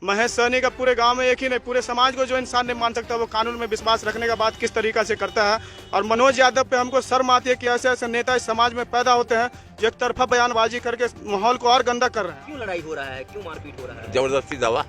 महेश सहनी का पूरे गांव में एक ही नहीं, पूरे समाज को जो इंसान नहीं मान सकता वो कानून में विश्वास रखने का बात किस तरीका से करता है। और मनोज यादव पे हमको शर्म आती है कि ऐसे ऐसे नेता इस समाज में पैदा होते हैं जो एक तरफा बयानबाजी करके माहौल को और गंदा कर रहे हैं। क्यों लड़ाई हो रहा है, क्यों मारपीट हो रहा है? जबरदस्ती दावा,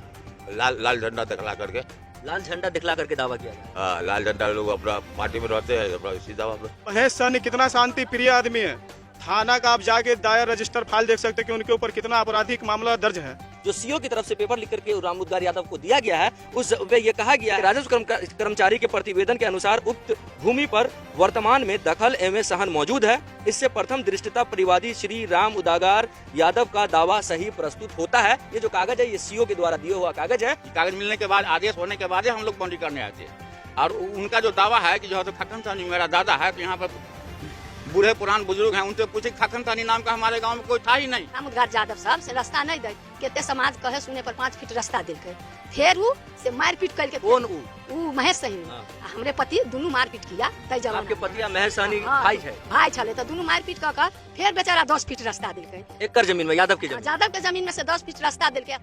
लाल झंडा दिखला करके, लाल झंडा दिखला करके दावा किया गया। हाँ, लाल झंडा लोग अपना पार्टी में रहते हैं, अपना इसी दावा पे। महेश सहनी कितना शांति प्रिय आदमी है। थाना का आप जाके दायर रजिस्टर फाइल देख सकते हैं कि उनके ऊपर कितना आपराधिक मामला दर्ज है। जो सीओ की तरफ से पेपर लिख करके रामुद्गार यादव को दिया गया है, उस वे ये कहा गया है राजस्व कर्मचारी के प्रतिवेदन के अनुसार उक्त भूमि पर वर्तमान में दखल एवं सहन मौजूद है। इससे प्रथम दृष्टता परिवादी श्री राम उदागार यादव का दावा सही प्रस्तुत होता है। ये जो कागज है ये सीओ के द्वारा दिया हुआ कागज है। कागज मिलने के बाद, आदेश होने के बाद हम लोग बाउंड्री करने आते हैं। और उनका जो दावा है कि जो है तो खक्कन सानी मेरा दादा है, तो यहाँ पर बूढ़े पुरान बुजुर्ग हैं, उनसे पूछे खक्कन सानी नाम का हमारे गांव में कोई था ही नहीं। रामुद्गार यादव साहब से रास्ता नहीं दे, केते समाज कहे सुने पर 5 फीट रास्ता दिल के, फिर वो से मारपीट करके। कौन वो महेश सहनी, हमरे पति दोनों मारपीट किया। तय जवान आपके पति महेश सहनी भाई है, भाई चले तो दोनों मारपीट कर फिर बेचारा 10 फीट रास्ता दिल के। एकड़ जमीन में, यादव की जमीन, यादव के जमीन में से 10 फीट रास्ता दिल के।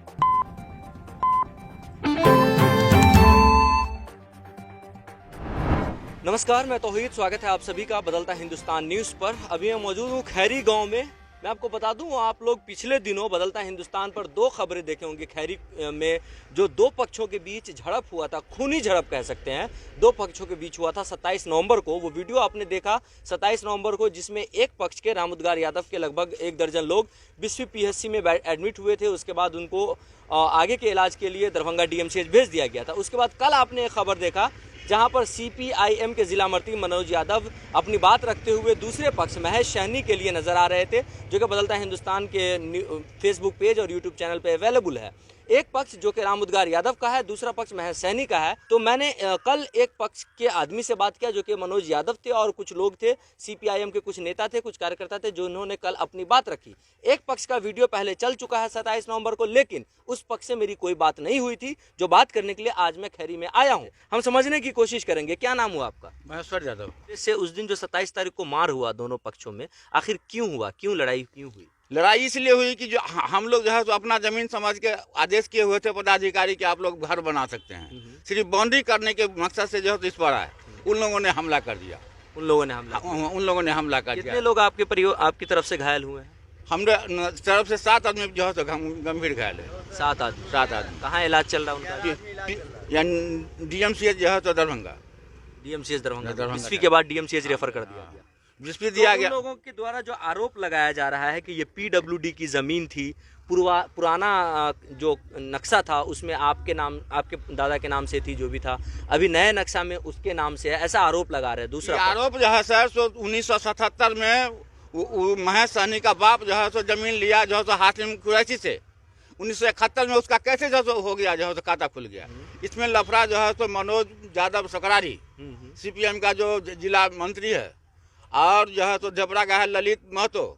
नमस्कार, मैं तौहीद, स्वागत है आप सभी का बदलता हिंदुस्तान न्यूज़ पर। अभी मैं मौजूद हूँ खैरी गांव में। मैं आपको बता दूं, आप लोग पिछले दिनों बदलता हिंदुस्तान पर 2 खबरें देखे होंगे। खैरी में जो 2 पक्षों के बीच झड़प हुआ था, खूनी झड़प कह सकते हैं, 2 पक्षों के बीच हुआ था 27 नवंबर को। वो वीडियो आपने देखा 27 नवंबर को, जिसमें एक पक्ष के रामुद्गार यादव के लगभग 1 दर्जन लोग बिस्फी पीएचसी में एडमिट हुए थे। उसके बाद उनको आगे के इलाज के लिए दरभंगा डीएमसीएच भेज दिया गया था। उसके बाद कल आपने एक खबर देखा जहां पर सीपीआईएम के जिला मंत्री मनोज यादव अपनी बात रखते हुए दूसरे पक्ष महेश सहनी के लिए नजर आ रहे थे, जो कि बदलता हिंदुस्तान के फेसबुक पेज और यूट्यूब चैनल पे अवेलेबल है। एक पक्ष जो कि रामुद्गार यादव का है, दूसरा पक्ष महेश सहनी का है। तो मैंने कल एक पक्ष के आदमी से बात किया जो कि मनोज यादव थे, और कुछ लोग थे, सीपीआईएम के कुछ नेता थे, कुछ कार्यकर्ता थे, जो उन्होंने कल अपनी बात रखी। एक पक्ष का वीडियो पहले चल चुका है 27 नवंबर को, लेकिन उस पक्ष से मेरी कोई बात नहीं हुई थी, जो बात करने के लिए आज मैं खैरी में आया हूँ। हम समझने की कोशिश करेंगे। क्या नाम हुआ आपका? महेश्वर यादव। इससे उस दिन जो 27 तारीख को मार हुआ दोनों पक्षों में, आखिर क्यों हुआ, क्यों लड़ाई क्यों हुई? लड़ाई इसलिए हुई कि जो हम लोग जो है तो अपना जमीन समझ के आदेश किए हुए थे पदाधिकारी कि आप लोग घर बना सकते हैं, सिर्फ बाउंड्री करने के मकसद से जो है तो इस पर आए, उन लोगों ने हमला कर दिया। उन लोगों ने हमला कर दिया। कितने कितने लोग आपकी तरफ से घायल हुए हैं? हमने तरफ से 7 आदमी जो है तो गंभीर घायल है। 7 आदमी। 7 आदमी। कहाँ इलाज चल रहा है उनका? डीएमसीएच जो है तो दरभंगा। डीएमसीएच दरभंगा। बिस्फी के बाद डीएमसीएच रेफर कर दिया गया। बिस्फी दिया गया। लोगों के द्वारा जो आरोप लगाया जा रहा है कि ये पीडब्ल्यूडी की जमीन थी, पुराना जो नक्शा था उसमें आपके नाम, आपके दादा के नाम से थी, जो भी था, अभी नए नक्शा में उसके नाम से है, ऐसा आरोप लगा रहे हैं। दूसरा आरोप जो है सर, 1977 में महेश सहनी का बाप जो है सो जमीन लिया जो है सो हाशिम कुरैशी से। 1971 में उसका कैसे जो हो गया, जो है तो खाता खुल गया। इसमें लफड़ा जो है तो मनोज यादव सकरारी, सीपीएम का जो जिला मंत्री है, और जो है तो जबरा का है ललित महतो,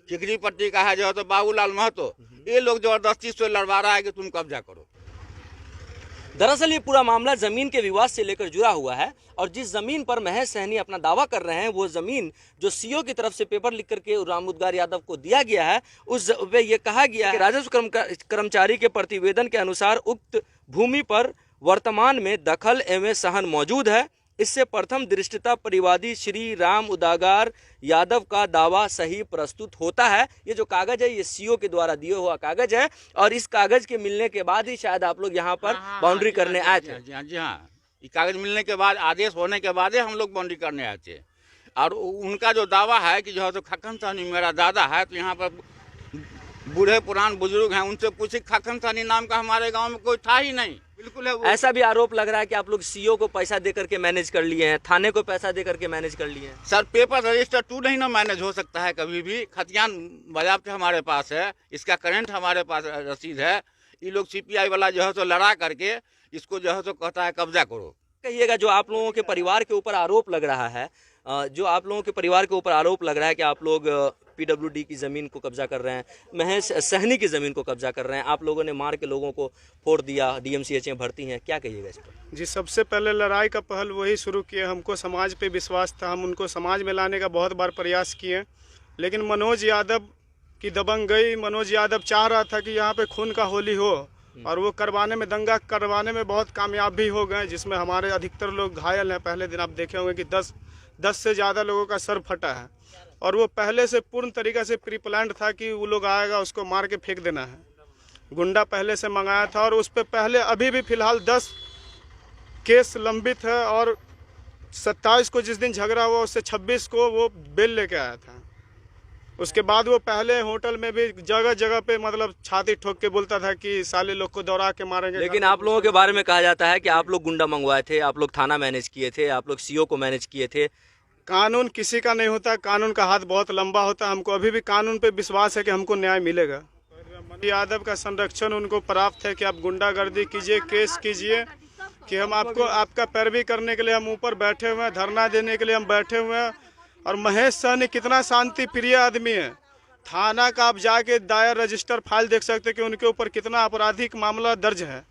चिकरी पट्टी का है जो है तो बाबूलाल महतो, ये लोग जबरदस्ती से लड़वा रहा है कि तुम कब्जा करो। दरअसल ये पूरा मामला जमीन के विवाद से लेकर जुड़ा हुआ है, और जिस जमीन पर महेश सहनी अपना दावा कर रहे हैं, वो जमीन जो सीओ की तरफ से पेपर लिख करके रामुद्गार यादव को दिया गया है, उस वे ये कहा गया है राजस्व कर्मचारी के प्रतिवेदन के अनुसार उक्त भूमि पर वर्तमान में दखल एवं सहन मौजूद है। इससे प्रथम दृष्टता परिवादी श्री राम उदागार यादव का दावा सही प्रस्तुत होता है। ये जो कागज है ये सीओ के द्वारा दिया हुआ कागज है, और इस कागज के मिलने के बाद ही शायद आप लोग यहाँ पर बाउंड्री करने आए थे। जी हाँ, ये कागज मिलने के बाद, आदेश होने के बाद ही हम लोग बाउंड्री करने आए थे। और उनका जो दावा है कि जो है तो खक्कन सानी मेरा दादा है, तो यहाँ पर बूढ़े पुरान बुजुर्ग हैं, उनसे पूछे खक्कन सानी नाम का हमारे गाँव में कोई था ही नहीं। बिल्कुल है। ऐसा भी आरोप लग रहा है कि आप लोग सीओ को पैसा दे करके मैनेज कर लिए हैं, थाने को पैसा दे करके मैनेज कर लिए हैं। सर, पेपर रजिस्टर 2 नहीं ना मैनेज हो सकता है कभी भी। खतियान बाज़ाब्ते हमारे पास है, इसका करंट हमारे पास रसीद है। ये लोग सीपीआई वाला जो है तो लड़ा करके इसको जो है तो कहता है कब्जा करो। कहिएगा, जो आप लोगों के परिवार के ऊपर आरोप लग रहा है, जो आप लोगों के परिवार के ऊपर आरोप लग रहा है कि आप लोग पीडब्ल्यूडी की ज़मीन को कब्जा कर रहे हैं, महेश सहनी की ज़मीन को कब्जा कर रहे हैं, आप लोगों ने मार के लोगों को फोड़ दिया, डीएमसीएच में भर्ती हैं, क्या कहिएगा इस पर? जी, सबसे पहले लड़ाई का पहल वही शुरू किए। हमको समाज पे विश्वास था, हम उनको समाज में लाने का बहुत बार प्रयास किए, लेकिन मनोज यादव की दबंग गई। मनोज यादव चाह रहा था कि यहाँ पे खून का होली हो, और वो करवाने में, दंगा करवाने में बहुत कामयाब भी हो गए, जिसमें हमारे अधिकतर लोग घायल हैं। पहले दिन आप देखे होंगे कि 10 से ज़्यादा लोगों का सर फटा है, और वो पहले से पूर्ण तरीक़े से प्री प्लान्ड था कि वो लोग आएगा उसको मार के फेंक देना है। गुंडा पहले से मंगाया था, और उस पर पहले अभी भी फ़िलहाल 10 केस लंबित है, और 27 को जिस दिन झगड़ा हुआ उससे 26 को वो बेल लेके आया था। उसके बाद वो पहले होटल में भी जगह जगह पे मतलब छाती ठोक के बोलता था कि साले लोग को दौड़ा के मारेंगे। लेकिन आप लोगों के बारे में कहा जाता है कि आप लोग गुंडा मंगवाए थे, आप लोग थाना मैनेज किए थे, आप लोग सीओ को मैनेज किए थे। कानून किसी का नहीं होता, कानून का हाथ बहुत लंबा होता है। हमको अभी भी कानून पे विश्वास है कि हमको न्याय मिलेगा। मनी यादव का संरक्षण उनको प्राप्त है कि आप गुंडागर्दी कीजिए, केस कीजिए, कि हम आपको आपका पैरवी करने के लिए हम ऊपर बैठे हुए हैं, धरना देने के लिए हम बैठे हुए हैं। और महेश सहनी कितना शांति प्रिय आदमी है। थाना का आप जाके दायर रजिस्टर फाइल देख सकते हैं कि उनके ऊपर कितना आपराधिक मामला दर्ज है।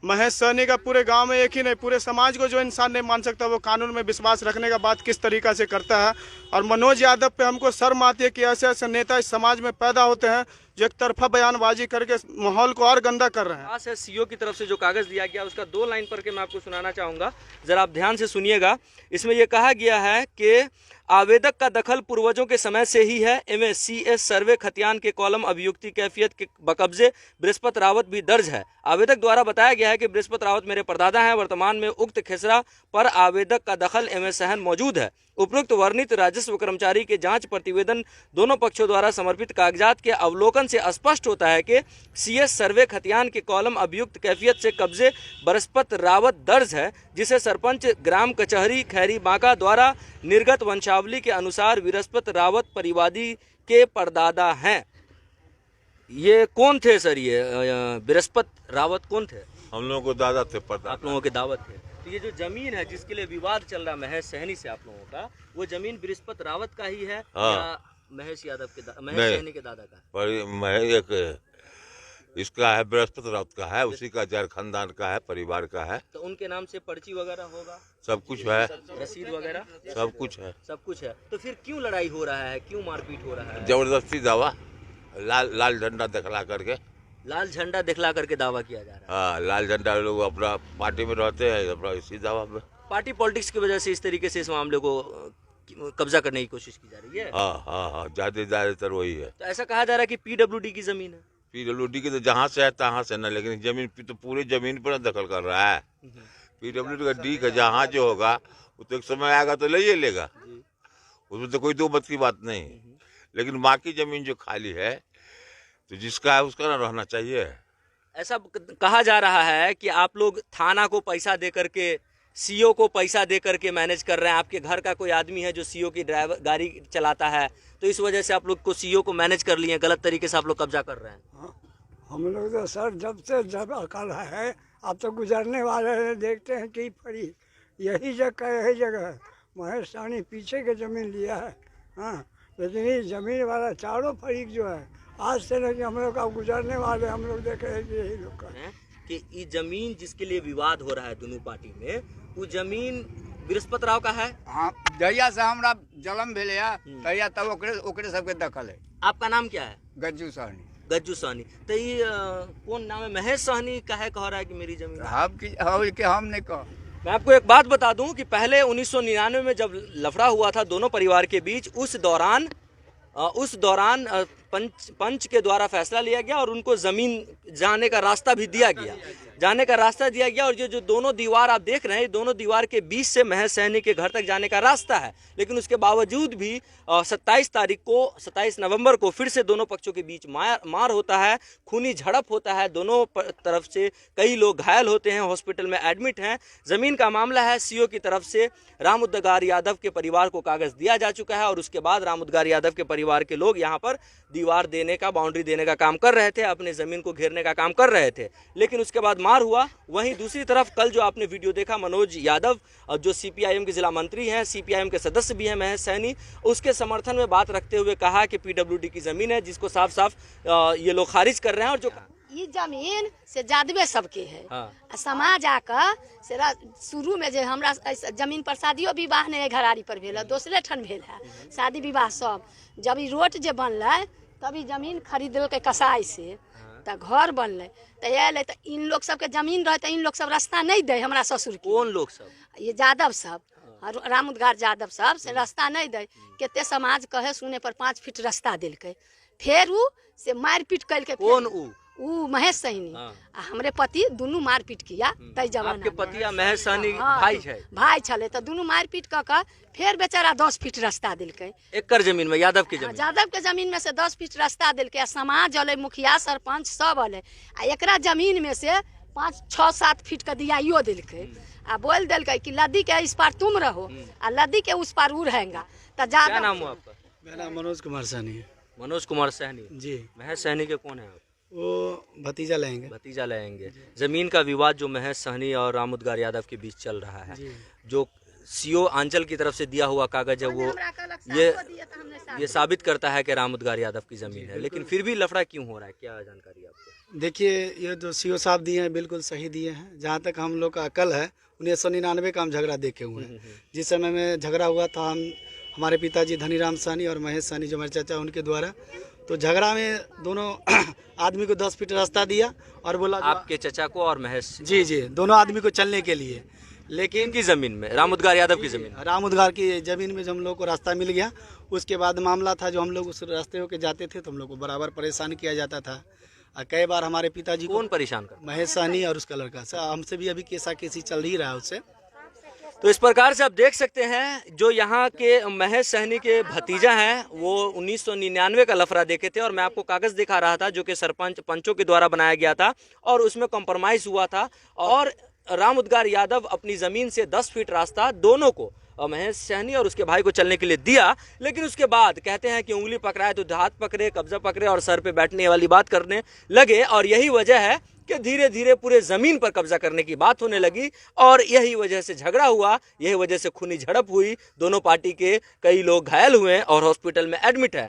महेश सहनी का पूरे गांव में एक ही नहीं, पूरे समाज को जो इंसान नहीं मान सकता वो कानून में विश्वास रखने का बात किस तरीका से करता है। और मनोज यादव पे हमको शर्म आती है कि ऐसे ऐसे नेता इस समाज में पैदा होते हैं जो एक तरफा बयानबाजी करके माहौल को और गंदा कर रहे हैं। खास है सीओ की तरफ से जो कागज दिया गया उसका 2 लाइन पढ़ के मैं आपको सुनाना चाहूँगा, ज़रा आप ध्यान से सुनिएगा। इसमें यह कहा गया है कि आवेदक का दखल पूर्वजों के समय से ही है। MSCS सर्वे खतियान के कॉलम अभियुक्ति कैफियत के बकब्जे बृहस्पति रावत भी दर्ज है। आवेदक द्वारा बताया गया है कि बृहस्पति रावत मेरे परदादा हैं। वर्तमान में उक्त खेसरा पर आवेदक का दखल MS सहन मौजूद है। उपरोक्त वर्णित राजस्व कर्मचारी के जांच प्रतिवेदन दोनों पक्षों द्वारा समर्पित कागजात के अवलोकन से स्पष्ट होता है कि CS सर्वे खतियान के कॉलम अभियुक्त कैफियत से कब्जे बृहस्पति रावत दर्ज है, जिसे सरपंच ग्राम कचहरी खैरी बांका द्वारा निर्गत वंशावली के अनुसार बृहस्पति रावत परिवादी के परदादा हैं। ये कौन थे सर? ये बृहस्पति रावत कौन थे? हम लोगों को दादा थे, परदादा। आप लोगों के दावत थे। तो ये जो जमीन है जिसके लिए विवाद चल रहा है महेश सहनी से आप लोगों का, वो जमीन बृहस्पति रावत का ही है या महेश यादव के महेश सहनी के दादा का? पर एक इसका है, बृहस्पति रावत का है, उसी का जर खानदान का है, परिवार का है। तो उनके नाम से पर्ची वगैरह होगा, सब कुछ है, रसीद वगैरह सब कुछ है। सब कुछ है। तो फिर क्यों लड़ाई हो रहा है, क्यों मारपीट हो रहा है? जबरदस्ती दावा, लाल झंडा दिखला करके, लाल झंडा दिखला करके दावा किया जा रहा है। हाँ, लाल झंडा लोग अपना पार्टी में रहते हैं, अपना इसी दावा में। पार्टी पॉलिटिक्स की वजह से इस तरीके से इस मामले को कब्जा करने की कोशिश की जा रही है। हाँ, ज्यादातर वही है। तो ऐसा कहा जा रहा है कि PWD की जमीन है। PWD की तो जहाँ से है तहाँ से ना, लेकिन जमीन तो पूरी जमीन पर दखल कर रहा है। PWD का डी का जहाँ जो होगा वो तो एक समय आएगा तो ले लेगा, उसमें तो कोई दो मत की बात नहीं। लेकिन बाकी जमीन जो खाली है तो जिसका है उसका ना रहना चाहिए। ऐसा कहा जा रहा है कि आप लोग थाना को पैसा दे करके, सीओ को पैसा दे करके मैनेज कर रहे हैं। आपके घर का कोई आदमी है जो सीओ की ड्राइवर गाड़ी चलाता है, तो इस वजह से आप लोग को सीओ को मैनेज कर लिए, गलत तरीके से आप लोग कब्जा कर रहे हैं। हम लोग तो सर जब अकल है, अब तो गुजरने वाले हैं, देखते हैं कि पड़ी यही जगह है। महेश सहनी पीछे के जमीन लिया है, हाँ, लेकिन ये जमीन वाला चारों फरीक जो है आज से नहीं, हम लोग अब गुजरने वाले, हम लोग देख रहे हैं कि यही लोग का हैं कि ये जमीन जिसके लिए विवाद हो रहा है दोनों पार्टी में, वो जमीन बृहस्पति राव का है। हाँ, जहिया से हमरा जन्म भेले तहिया तब ओकरे सबके दखल है। आपका नाम क्या है? गज्जू सहनी। गज्जू सहनी। तो ये कौन नाम है? महेश सहनी का है, कह रहा है कि मेरी जमीन है। हम नहीं कह। मैं आपको एक बात बता दूं कि पहले 1999 में जब लफड़ा हुआ था दोनों परिवार के बीच, उस दौरान पंच के द्वारा फैसला लिया गया और उनको जमीन जाने का रास्ता भी दिया गया। और ये जो दोनों दीवार आप देख रहे हैं, दोनों दीवार के बीच से महेश सहनी के घर तक जाने का रास्ता है। लेकिन उसके बावजूद भी 27 नवंबर को फिर से दोनों पक्षों के बीच मार होता है, खूनी झड़प होता है, दोनों तरफ से कई लोग घायल होते हैं, हॉस्पिटल में एडमिट हैं। जमीन का मामला है, सीओ की तरफ से राम उद्गार यादव के परिवार को कागज दिया जा चुका है और उसके बाद राम उद्गार यादव के परिवार के लोग यहाँ पर दीवार देने का, बाउंड्री देने का काम कर रहे थे, अपने जमीन को घेरने का काम कर रहे थे। लेकिन उसके बाद मार हुआ। वहीं दूसरी तरफ कल जो आपने वीडियो देखा, मनोज यादव जो CPIM के जिला मंत्री हैं, CPIM के सदस्य भी हैं महेश सहनी, उसके समर्थन में बात रखते हुए कहा कि PWD की जमीन है, जिसको साफ साफ ये लोग खारिज कर रहे हैं। और जो ये जमीन से जादवे सबके है। हाँ। समाज आकर से शुरू में जो हमरा जमीन पर शादियों विवाह नहीं घरारी पर भेल, दोसरे ठन भेल है शादी विवाह सब। जब ई रोड जे बनल तभी जमीन खरीदल के कसाई से, तो घर बनल तो अल तो इन लोग सबके जमीन रहे तो इन लोग सब रास्ता नहीं दे हमरा ससुर के। कौन लोग सब? ये यादव सब राम उद्गार यादव सब से रास्ता नहीं दे, केते समाज कहे सुने पर 5 फीट रास्ता दिलके, फिर उ से मारपीट करके। कौन उ महेश सहनी आ हमरे पति दोनों मारपीट किया तई जमाना। आपके पति या महेश सहनी हाँ, भाई है? भाई छले तो दोनों मारपीट क फिर बेचारा 10 फीट रास्ता दिलके। एकड़ जमीन में, यादव की जमीन? यादव के जमीन में से 10 फीट रास्ता दिलके। समाज अले, मुखिया सरपंच सब अले आ एकरा जमीन में से 5, 6, 7 फीट का दियाइयो दिलके आ बोल दिलके कि लदी के इस पार तुम रहो आ लदी के उस पार उ रहेगा। तो क्या नाम हुआ आपका? मेरा नाम मनोज कुमार सहनी है। मनोज कुमार सहनी जी। महेश सहनी के कौन है आप? वो भतीजा लेंगे। भतीजा लेंगे। जमीन का विवाद जो महेश सहनी और राम उद्गार यादव के बीच चल रहा है, जो सीओ आंचल की तरफ से दिया हुआ कागज है वो ये साबित करता है कि राम उद्गार यादव की जमीन है, लेकिन फिर भी लफड़ा क्यों हो रहा है, क्या जानकारी आपको? देखिए, ये जो सीओ साहब दिए हैं बिल्कुल सही दिए हैं। जहाँ तक हम लोग का अकल है 1999 का हम झगड़ा देखे हुए हैं। जिस समय में झगड़ा हुआ था हमारे पिताजी धनीराम सहनी और महेश सहनी जो हमारे चाचा उनके द्वारा, तो झगड़ा में दोनों आदमी को 10 फीट रास्ता दिया और बोला आपके चचा को और महेश? जी, दोनों आदमी को चलने के लिए। लेकिन की जमीन में, राम उद्गार यादव की जमीन? राम उद्गार की जमीन में जो हम लोग को रास्ता मिल गया, उसके बाद मामला था जो हम लोग उस रास्ते होके जाते थे तो हम लोग को बराबर परेशान किया जाता था। कई बार हमारे पिताजी कौन परेशान कर? महेश सहनी और उसका लड़का। हमसे भी अभी केसी चल ही रहा है उससे। तो इस प्रकार से आप देख सकते हैं जो यहाँ के महेश सहनी के भतीजा हैं वो 1999 का लफड़ा देखे थे और मैं आपको कागज दिखा रहा था जो कि सरपंच पंचों के द्वारा बनाया गया था और उसमें कॉम्प्रोमाइज हुआ था और राम उद्गार यादव अपनी जमीन से 10 फीट रास्ता दोनों को, महेश सहनी और उसके भाई को, चलने के लिए दिया। लेकिन उसके बाद कहते हैं कि उंगली पकड़ाए तो हाथ पकड़े, कब्जा पकड़े और सर पे बैठने वाली बात करने लगे और यही वजह है कि धीरे धीरे पूरे जमीन पर कब्जा करने की बात होने लगी और यही वजह से झगड़ा हुआ, यही वजह से खूनी झड़प हुई। दोनों पार्टी के कई लोग घायल हुए और हॉस्पिटल में एडमिट है।